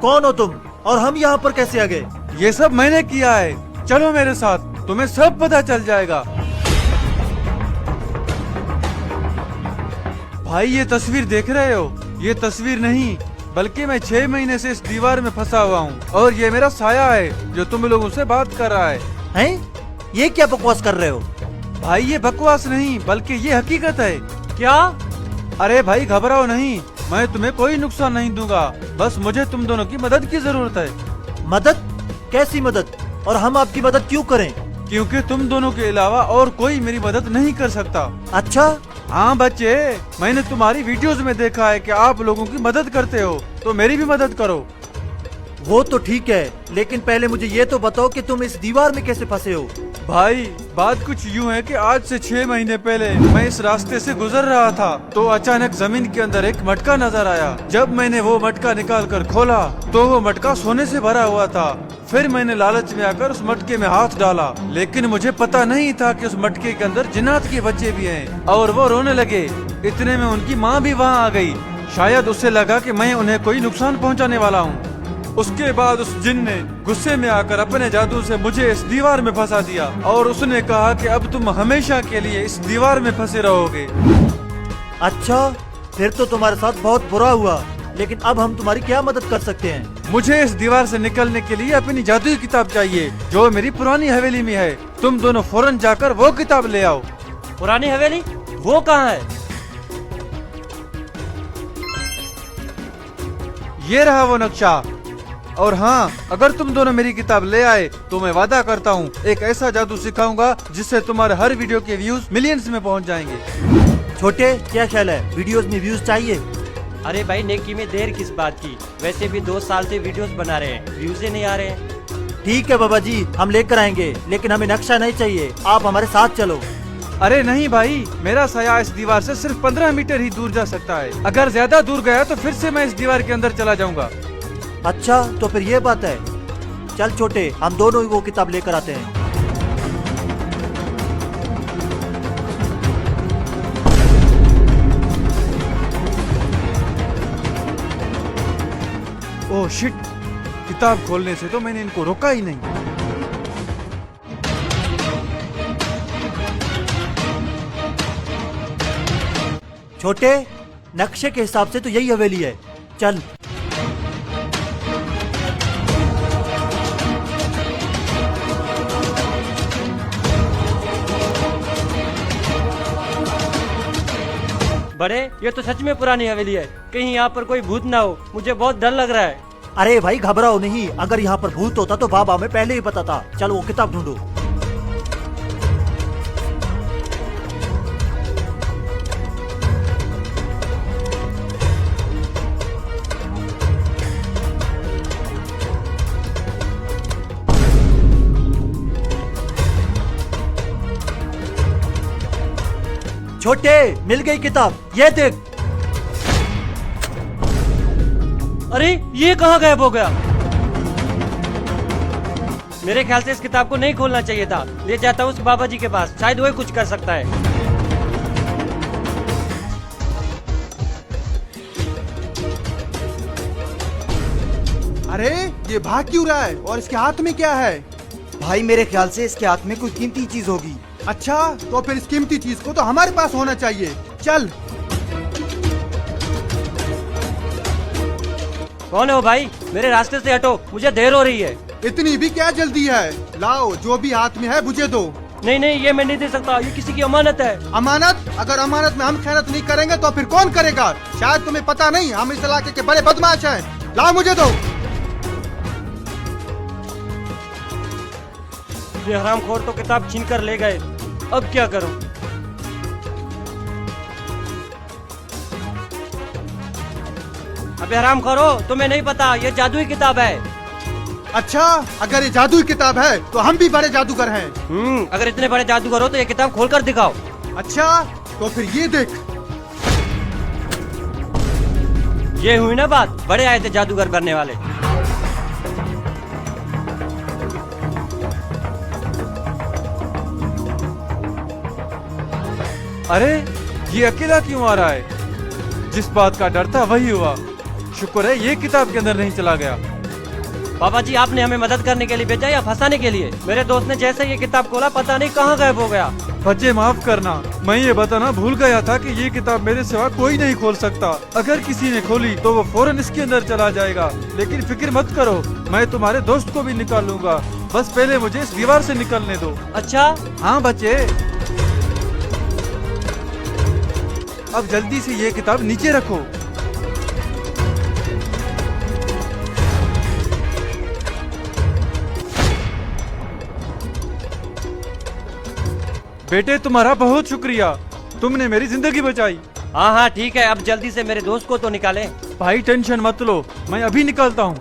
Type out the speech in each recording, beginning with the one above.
कौन हो तुम और हम यहाँ पर कैसे आ गए? ये सब मैंने किया है, चलो मेरे साथ, तुम्हें सब पता चल जाएगा। भाई ये तस्वीर देख रहे हो? ये तस्वीर नहीं बल्कि मैं 6 महीने से इस दीवार में फंसा हुआ हूँ और ये मेरा साया है जो तुम लोगों से बात कर रहा है। हैं? ये क्या बकवास कर रहे हो? भाई ये बकवास नहीं बल्कि ये हकीकत है। क्या? अरे भाई घबराओ नहीं, मैं तुम्हें कोई नुकसान नहीं दूंगा, बस मुझे तुम दोनों की मदद की जरूरत है। मदद? कैसी मदद? और हम आपकी मदद क्यों करें? क्योंकि तुम दोनों के अलावा और कोई मेरी मदद नहीं कर सकता। अच्छा, हाँ बच्चे, मैंने तुम्हारी वीडियोस में देखा है कि आप लोगों की मदद करते हो, तो मेरी भी मदद करो। वो तो ठीक है, लेकिन पहले मुझे ये तो बताओ कि तुम इस दीवार में कैसे फंसे हो? भाई बात कुछ यूँ है कि आज से 6 महीने पहले मैं इस रास्ते से गुजर रहा था तो अचानक जमीन के अंदर एक मटका नजर आया। जब मैंने वो मटका निकाल कर खोला तो वो मटका सोने से भरा हुआ था। फिर मैंने लालच में आकर उस मटके में हाथ डाला, लेकिन मुझे पता नहीं था कि उस मटके के अंदर जिन्नात के बच्चे भी हैं और वो रोने लगे। इतने में उनकी माँ भी वहाँ आ गई। शायद उसे लगा कि मैं उन्हें कोई नुकसान पहुँचाने वाला हूँ। उसके बाद उस जिन ने गुस्से में आकर अपने जादू से मुझे इस दीवार में फंसा दिया और उसने कहा कि अब तुम हमेशा के लिए इस दीवार में फंसे रहोगे। अच्छा, फिर तो तुम्हारे साथ बहुत बुरा हुआ, लेकिन अब हम तुम्हारी क्या मदद कर सकते हैं? मुझे इस दीवार से निकलने के लिए अपनी जादुई किताब चाहिए जो मेरी पुरानी हवेली में है। तुम दोनों फौरन जाकर वो किताब ले आओ। पुरानी हवेली? वो कहाँ है? ये रहा वो नक्शा। और हाँ, अगर तुम दोनों मेरी किताब ले आए तो मैं वादा करता हूँ एक ऐसा जादू सिखाऊंगा जिससे तुम्हारे हर वीडियो के व्यूज मिलियंस में पहुँच जाएंगे। छोटे, क्या ख्याल है, वीडियोस में व्यूज चाहिए? अरे भाई नेकी में देर किस बात की, वैसे भी 2 साल से वीडियोस बना रहे हैं, व्यूज ही नहीं आ रहे हैं। ठीक है बाबा जी, हम लेकर आएंगे, लेकिन हमें नक्शा नहीं चाहिए, आप हमारे साथ चलो। अरे नहीं भाई, मेरा साया इस दीवार से सिर्फ 15 मीटर ही दूर जा सकता है। अगर ज्यादा दूर गया तो फिर से मैं इस दीवार के अंदर चला जाऊंगा। अच्छा, तो फिर ये बात है। चल छोटे, हम दोनों ही वो किताब लेकर आते हैं। ओह शिट, किताब खोलने से तो मैंने इनको रोका ही नहीं। छोटे, नक्शे के हिसाब से तो यही हवेली है, चल। बड़े, ये तो सच में पुरानी हवेली है, कहीं यहाँ पर कोई भूत ना हो, मुझे बहुत डर लग रहा है। अरे भाई घबराओ नहीं, अगर यहाँ पर भूत होता तो बाबा हमें पहले ही पता था। चलो वो किताब ढूंढो। छोटे, मिल गई किताब, ये देख। अरे ये कहाँ गायब हो गया? मेरे ख्याल से इस किताब को नहीं खोलना चाहिए था। ले जाता हूँ उस बाबा जी के पास, शायद वही कुछ कर सकता है। अरे ये भाग क्यों रहा है और इसके हाथ में क्या है? भाई मेरे ख्याल से इसके हाथ में कोई कीमती चीज होगी। अच्छा, तो फिर इस कीमती चीज को तो हमारे पास होना चाहिए। चल। कौन है वो भाई? मेरे रास्ते से हटो, मुझे देर हो रही है। इतनी भी क्या जल्दी है? लाओ, जो भी हाथ में है मुझे दो। नहीं नहीं, ये मैं नहीं दे सकता, ये किसी की अमानत है। अमानत? अगर अमानत में हम खैरत नहीं करेंगे तो फिर कौन करेगा? शायद तुम्हें पता नहीं, हम इस इलाके के बड़े बदमाश हैं। लाओ, मुझे दो। ये हरामखोर तो किताब छीन कर ले गए, अब क्या करूं? अबे हरामखोरो, तुम्हें नहीं पता, ये जादुई किताब है। अच्छा, अगर ये जादुई किताब है तो हम भी बड़े जादूगर हैं। अगर इतने बड़े जादूगर हो तो ये किताब खोल कर दिखाओ। अच्छा, तो फिर ये देख। ये हुई ना बात, बड़े आए थे जादूगर बनने वाले। अरे ये अकेला क्यों आ रहा है? जिस बात का डर था वही हुआ। शुक्र है ये किताब के अंदर नहीं चला गया। बाबा जी आपने हमें मदद करने के लिए भेजा या फंसाने के लिए? मेरे दोस्त ने जैसे ये किताब खोला पता नहीं कहाँ गायब हो गया। बच्चे माफ करना, मैं ये बताना भूल गया था कि ये किताब मेरे सिवा कोई नहीं खोल सकता। अगर किसी ने खोली तो वो फौरन इसके अंदर चला जाएगा। लेकिन फिक्र मत करो, मैं तुम्हारे दोस्त को भी निकाल लूंगा। बस पहले मुझे इस दीवार से निकलने दो। अच्छा हाँ बच्चे, अब जल्दी से ये किताब नीचे रखो। बेटे तुम्हारा बहुत शुक्रिया, तुमने मेरी जिंदगी बचाई। हाँ हाँ ठीक है, अब जल्दी से मेरे दोस्त को तो निकालें। भाई टेंशन मत लो, मैं अभी निकालता हूँ।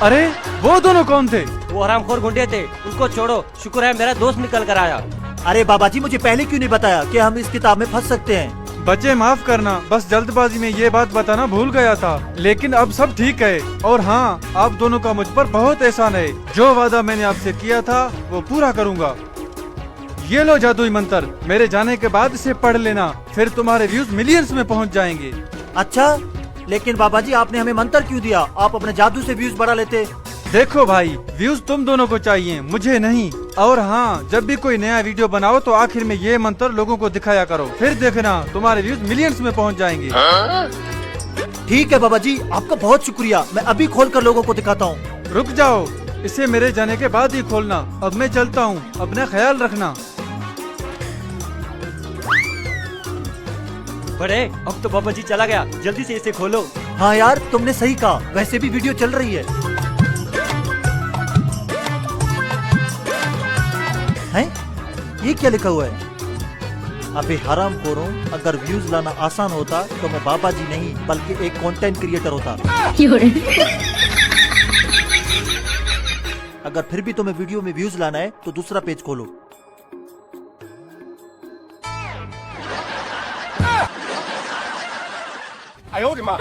अरे वो दोनों कौन थे? वो हरामखोर गुंडे थे, उनको छोड़ो। शुक्र है मेरा दोस्त निकल कर आया। अरे बाबा जी मुझे पहले क्यों नहीं बताया कि हम इस किताब में फंस सकते हैं? बच्चे माफ करना, बस जल्दबाजी में ये बात बताना भूल गया था। लेकिन अब सब ठीक है। और हाँ, आप दोनों का मुझ पर बहुत एहसान है। जो वादा मैंने आपसे किया था वो पूरा करूँगा। ये लो जादुई मंत्र, मेरे जाने के बाद इसे पढ़ लेना, फिर तुम्हारे व्यूज मिलियंस में पहुँच जाएंगे। अच्छा, लेकिन बाबा जी आपने हमें मंत्र क्यों दिया? आप अपने जादू से व्यूज बढ़ा लेते। देखो भाई, व्यूज तुम दोनों को चाहिए, मुझे नहीं। और हाँ, जब भी कोई नया वीडियो बनाओ तो आखिर में ये मंत्र लोगों को दिखाया करो, फिर देखना तुम्हारे व्यूज मिलियंस में पहुंच जाएंगे। ठीक है बाबा जी, आपका बहुत शुक्रिया। मैं अभी खोल कर लोगों को दिखाता हूँ। रुक जाओ, इसे मेरे जाने के बाद ही खोलना। अब मैं चलता हूँ, अपना ख्याल रखना। बड़े अब तो बाबा जी चला गया, जल्दी से इसे खोलो। हाँ यार, तुमने सही कहा, वैसे भी वीडियो चल रही है। हैं? ये क्या लिखा हुआ है? अबे हरामखोरों, अगर व्यूज लाना आसान होता तो मैं बाबा जी नहीं बल्कि एक कंटेंट क्रिएटर होता। अगर फिर भी तुम्हें वीडियो में व्यूज लाना है तो दूसरा पेज खोलो। I owed him up.